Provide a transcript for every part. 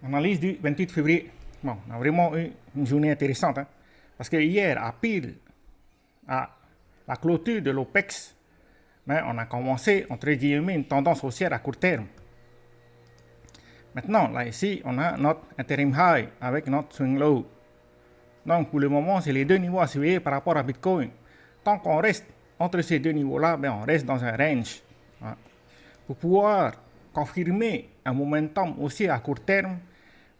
Analyse du 28 février. Bon, on a vraiment eu une journée intéressante. Parce que hier, à pile à la clôture de l'OPEX, on a commencé, entre guillemets, une tendance haussière à court terme. Maintenant, là, ici, on a notre interim high avec notre swing low. Donc, pour le moment, c'est les deux niveaux à surveiller par rapport à Bitcoin. Tant qu'on reste entre ces deux niveaux-là, on reste dans un range. Pour pouvoir confirmer un momentum aussi à court terme,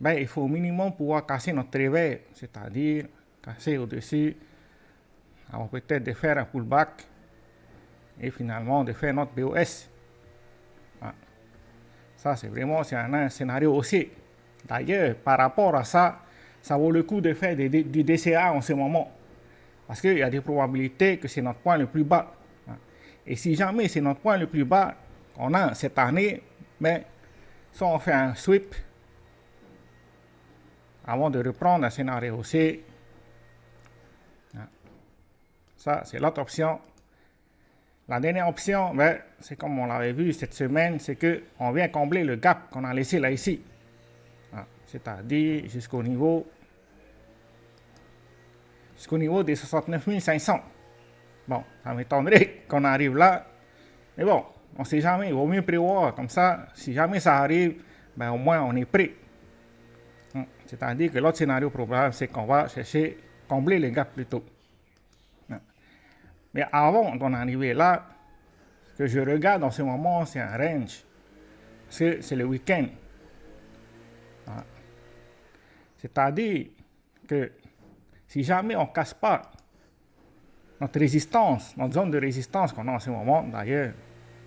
il faut au minimum pouvoir casser notre réveil, c'est-à-dire casser au-dessus, alors peut-être de faire un pullback et finalement de faire notre BOS. Ça, c'est vraiment un scénario haussier. D'ailleurs, par rapport à ça, ça vaut le coup de faire du DCA en ce moment. Parce qu'il y a des probabilités que c'est notre point le plus bas. Et si jamais c'est notre point le plus bas qu'on a cette année, soit on fait un sweep avant de reprendre un scénario haussier. Ça, c'est l'autre option. La dernière option, c'est comme on l'avait vu cette semaine, c'est qu'on vient combler le gap qu'on a laissé là ici. C'est-à-dire jusqu'au niveau des 69 500. Bon, ça m'étonnerait qu'on arrive là. Mais bon, on ne sait jamais, il vaut mieux prévoir. Comme ça, si jamais ça arrive, au moins on est prêt. C'est-à-dire que l'autre scénario probable, c'est qu'on va chercher combler les gaps plus tôt. Mais avant d'en arriver là, ce que je regarde en ce moment, c'est un range. Parce que c'est le week-end. C'est-à-dire que si jamais on ne casse pas notre résistance, notre zone de résistance qu'on a en ce moment, d'ailleurs,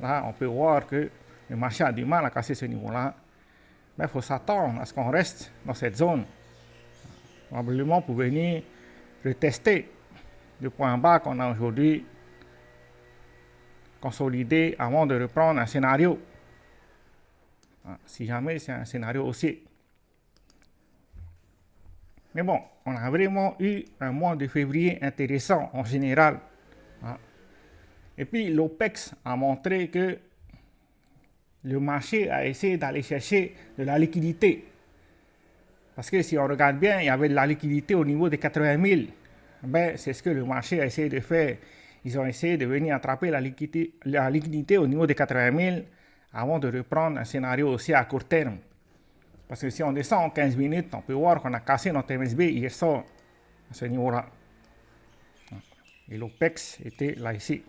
là, on peut voir que le marché a du mal à casser ce niveau-là. Il faut s'attendre à ce qu'on reste dans cette zone. Probablement pour venir retester le point bas qu'on a aujourd'hui, consolider avant de reprendre un scénario. Si jamais c'est un scénario haussier. Mais bon, on a vraiment eu un mois de février intéressant en général. Et puis l'OPEX a montré que le marché a essayé d'aller chercher de la liquidité. Parce que si on regarde bien, il y avait de la liquidité au niveau des 80 000. C'est ce que le marché a essayé de faire. Ils ont essayé de venir attraper la liquidité au niveau des 80 000 avant de reprendre un scénario aussi à court terme. Parce que si on descend en 15 minutes, on peut voir qu'on a cassé notre MSB hier soir à ce niveau-là. Et l'OPEX était là ici.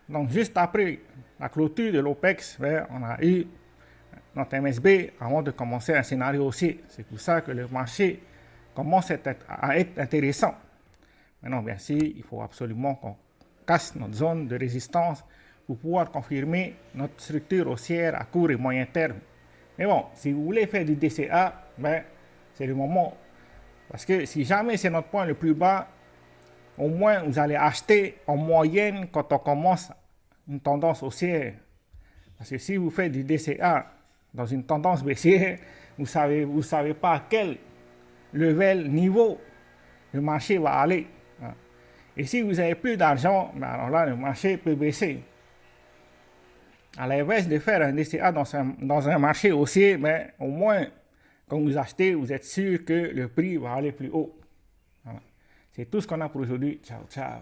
Donc juste après la clôture de l'OPEX, on a eu notre MSB avant de commencer un scénario haussier. C'est pour ça que le marché commence à être intéressant. Maintenant, bien sûr, il faut absolument qu'on casse notre zone de résistance pour pouvoir confirmer notre structure haussière à court et moyen terme. Mais bon, si vous voulez faire du DCA, c'est le moment. Parce que si jamais c'est notre point le plus bas, au moins vous allez acheter en moyenne quand on commence une tendance haussière. Parce que si vous faites du DCA dans une tendance baissière, vous savez pas à quel niveau le marché va aller. Et si vous avez plus d'argent, alors là, le marché peut baisser. À l'inverse de faire un DCA dans un marché haussier, au moins, quand vous achetez, vous êtes sûr que le prix va aller plus haut. Voilà. C'est tout ce qu'on a pour aujourd'hui. Ciao, ciao.